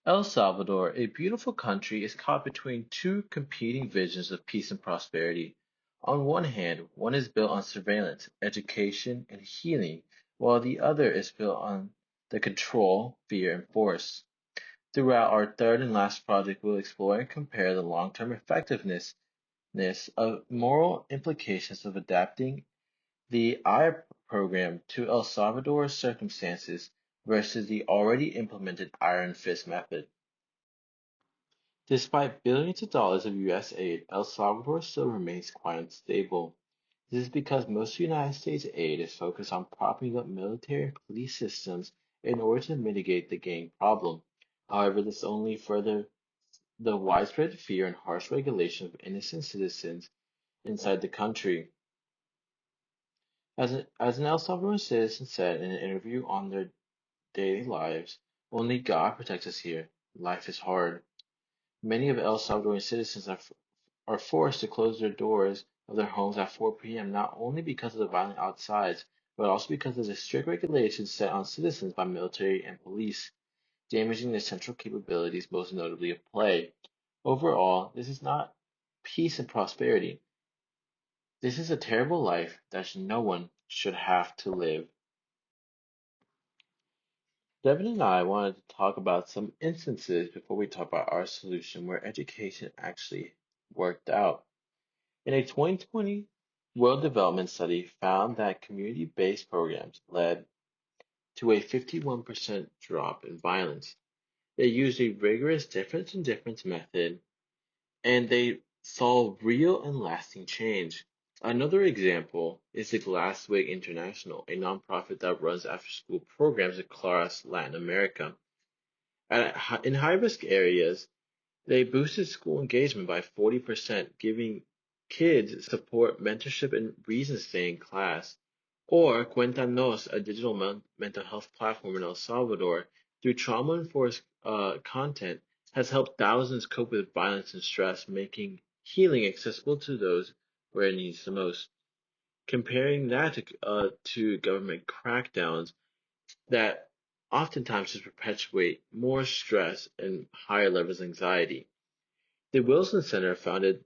El Salvador, a beautiful country, is caught between two competing visions of peace and prosperity. On one hand, one is built on surveillance, education, and healing, while the other is built on the control, fear, and force. Throughout our third and last project, we'll explore and compare the long-term effectiveness of moral implications of adapting the I program to El Salvador's circumstances versus the already implemented Iron Fist method. Despite billions of dollars of U.S. aid, El Salvador still remains quite unstable. This is because most of United States aid is focused on propping up military and police systems in order to mitigate the gang problem. However, this only further the widespread fear and harsh regulation of innocent citizens inside the country. As an El Salvadoran citizen said in an interview on their daily lives, only God protects us here. Life is hard. Many of El Salvadoran citizens are forced to close their doors of their homes at 4 p.m. not only because of the violent outsides, but also because of the strict regulations set on citizens by military and police, damaging the central capabilities, most notably of play. Overall, this is not peace and prosperity. This is a terrible life that no one should have to live. Devin and I wanted to talk about some instances before we talk about our solution where education actually worked out. In a 2020 World Development Study found that community-based programs led to a 51% drop in violence. They used a rigorous difference in difference method and they saw real and lasting change. Another example is the Glasswing International, a nonprofit that runs after-school programs across Latin America. In high-risk areas, they boosted school engagement by 40%, giving kids support, mentorship, and reasons to stay in class. Or Cuéntanos, a digital mental health platform in El Salvador, through trauma-enforced content, has helped thousands cope with violence and stress, making healing accessible to those where it needs the most. Comparing that to government crackdowns that oftentimes just perpetuate more stress and higher levels of anxiety. The Wilson Center founded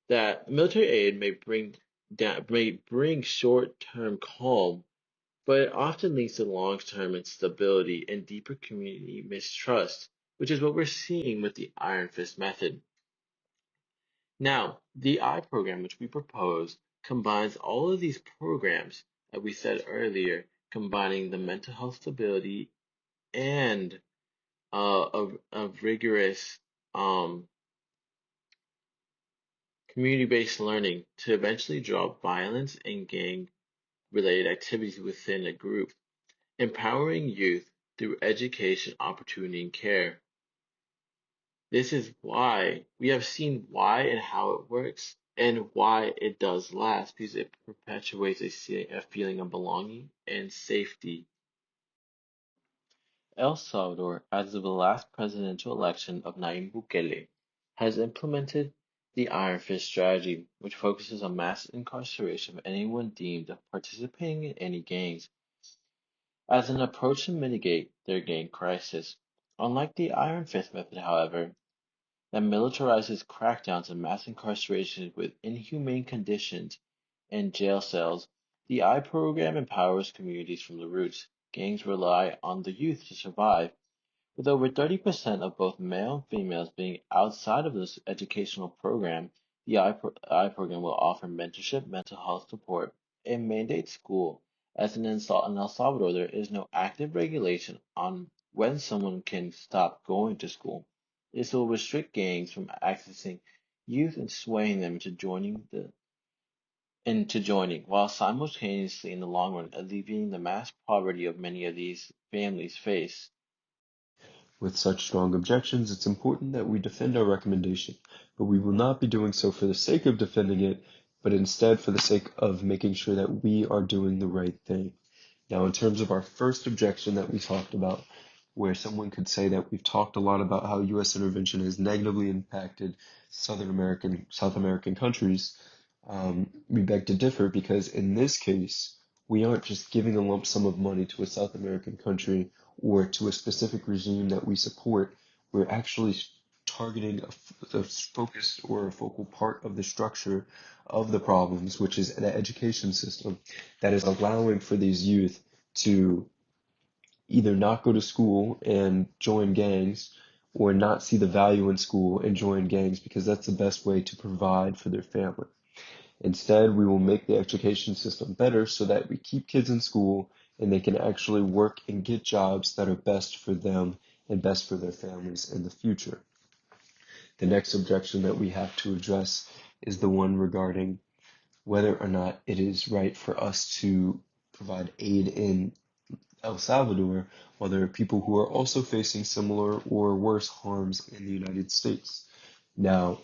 that military aid may bring short-term calm, but it often leads to long-term instability and deeper community mistrust, which is what we're seeing with the Iron Fist method. Now, the I program, which we propose, combines all of these programs that we said earlier, combining the mental health stability and a rigorous community-based learning to eventually drop violence and gang-related activities within a group, empowering youth through education, opportunity, and care. This is why we have seen why and how it works and why it does last because it perpetuates a feeling of belonging and safety. El Salvador, as of the last presidential election of Nayib Bukele, has implemented the Iron Fist strategy, which focuses on mass incarceration of anyone deemed of participating in any gangs, as an approach to mitigate their gang crisis. Unlike the Iron Fist method, however, that militarizes crackdowns and mass incarceration with inhumane conditions and jail cells, the I program empowers communities from the roots. Gangs rely on the youth to survive, with over 30% of both male and females being outside of this educational program. The I program will offer mentorship, mental health support, and mandate school. As in El Salvador, there is no active regulation on when someone can stop going to school. This will restrict gangs from accessing youth and swaying them into joining, while simultaneously in the long run alleviating the mass poverty of many of these families face. With such strong objections, it's important that we defend our recommendation, but we will not be doing so for the sake of defending it, but instead for the sake of making sure that we are doing the right thing. Now, in terms of our first objection that we talked about, where someone could say that we've talked a lot about how U.S. intervention has negatively impacted South American countries, we beg to differ because in this case, we aren't just giving a lump sum of money to a South American country or to a specific regime that we support. we're actually targeting a focus or a focal part of the structure of the problems, which is an education system that is allowing for these youth to either not go to school and join gangs or not see the value in school and join gangs because that's the best way to provide for their family. Instead, we will make the education system better so that we keep kids in school and they can actually work and get jobs that are best for them and best for their families in the future. The next objection that we have to address is the one regarding whether or not it is right for us to provide aid in El Salvador while there are people who are also facing similar or worse harms in the United States. Now,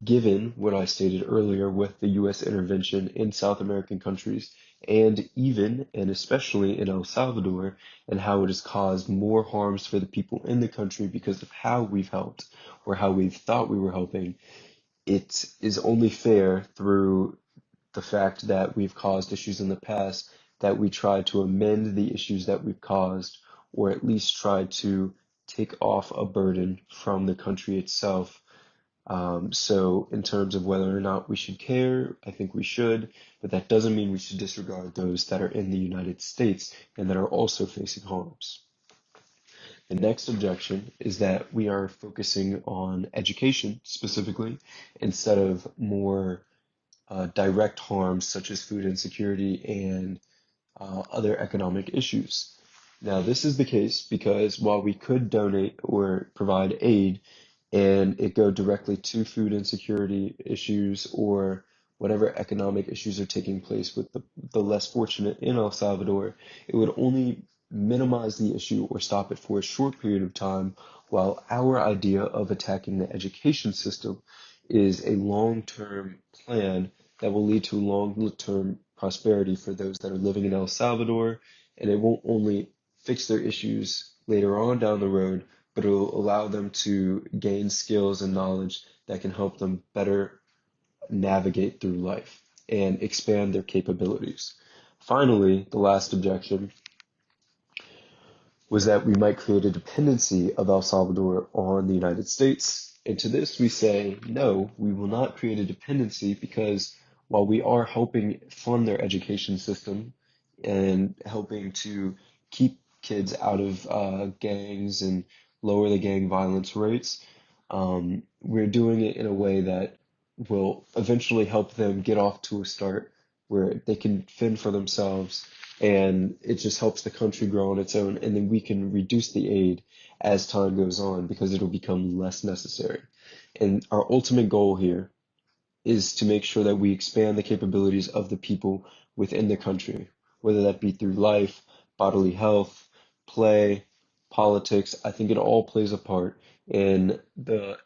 given what I stated earlier with the U.S. intervention in South American countries, and even and especially in El Salvador, and how it has caused more harms for the people in the country because of how we've helped or how we've thought we were helping, it is only fair through the fact that we've caused issues in the past that we try to amend the issues that we've caused, or at least try to take off a burden from the country itself. So in terms of whether or not we should care, I think we should, but that doesn't mean we should disregard those that are in the United States and that are also facing harms. The next objection is that we are focusing on education specifically instead of more direct harms such as food insecurity and other economic issues. Now, this is the case because while we could donate or provide aid and it go directly to food insecurity issues or whatever economic issues are taking place with the less fortunate in El Salvador, it would only minimize the issue or stop it for a short period of time, while our idea of attacking the education system is a long-term plan that will lead to long-term prosperity for those that are living in El Salvador, and it won't only fix their issues later on down the road, but it will allow them to gain skills and knowledge that can help them better navigate through life and expand their capabilities. Finally, the last objection was that we might create a dependency of El Salvador on the United States. And to this we say, no, we will not create a dependency because while we are helping fund their education system and helping to keep kids out of gangs and lower the gang violence rates, we're doing it in a way that will eventually help them get off to a start where they can fend for themselves and it just helps the country grow on its own, and then we can reduce the aid as time goes on because it'll become less necessary. And our ultimate goal here is to make sure that we expand the capabilities of the people within the country, whether that be through life, bodily health, play, politics. I think it all plays a part in the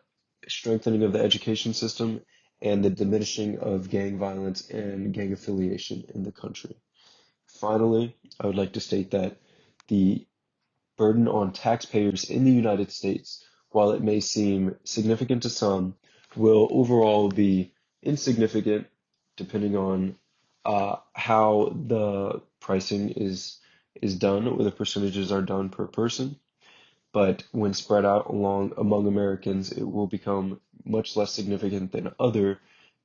strengthening of the education system and the diminishing of gang violence and gang affiliation in the country. Finally, I would like to state that the burden on taxpayers in the United States, while it may seem significant to some, will overall be insignificant depending on how the pricing is done or the percentages are done per person. But when spread out along among Americans, it will become much less significant than other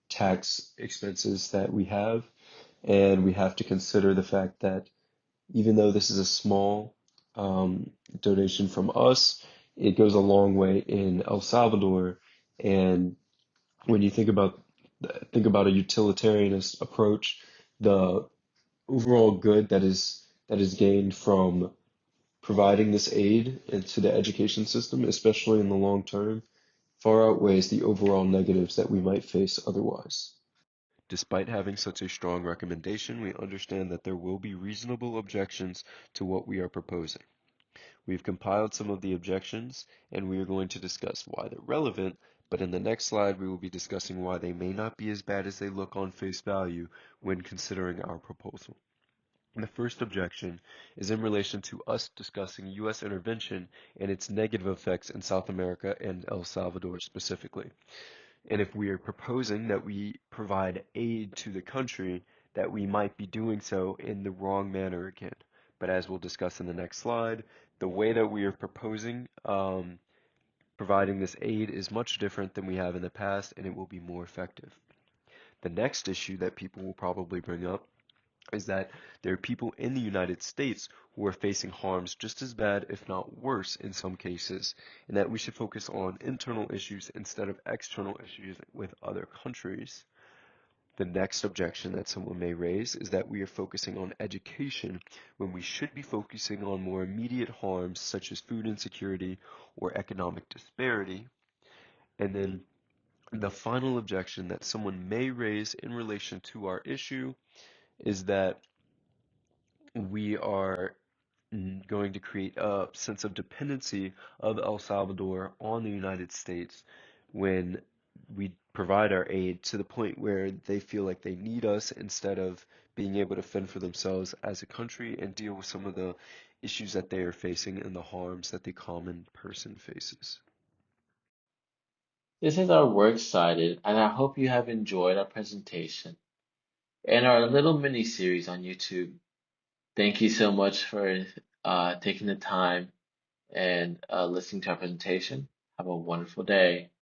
tax expenses that we have. And we have to consider the fact that even though this is a small donation from us, it goes a long way in El Salvador. And when you think about a utilitarianist approach, the overall good that is gained from providing this aid into the education system, especially in the long term, far outweighs the overall negatives that we might face otherwise. Despite having such a strong recommendation, we understand that there will be reasonable objections to what we are proposing. We've compiled some of the objections, and we are going to discuss why they're relevant, but in the next slide we will be discussing why they may not be as bad as they look on face value when considering our proposal. The first objection is in relation to us discussing U.S. intervention and its negative effects in South America and El Salvador specifically. And if we are proposing that we provide aid to the country, that we might be doing so in the wrong manner again. But as we'll discuss in the next slide, the way that we are proposing Providing this aid is much different than we have in the past, and it will be more effective. The next issue that people will probably bring up is that there are people in the United States who are facing harms just as bad, if not worse, in some cases, and that we should focus on internal issues instead of external issues with other countries. The next objection that someone may raise is that we are focusing on education when we should be focusing on more immediate harms such as food insecurity or economic disparity. And then the final objection that someone may raise in relation to our issue is that we are going to create a sense of dependency of El Salvador on the United States when we provide our aid to the point where they feel like they need us instead of being able to fend for themselves as a country and deal with some of the issues that they are facing and the harms that the common person faces. This is our works cited, and I hope you have enjoyed our presentation and our little mini series on YouTube. Thank you so much for taking the time and listening to our presentation. Have a wonderful day.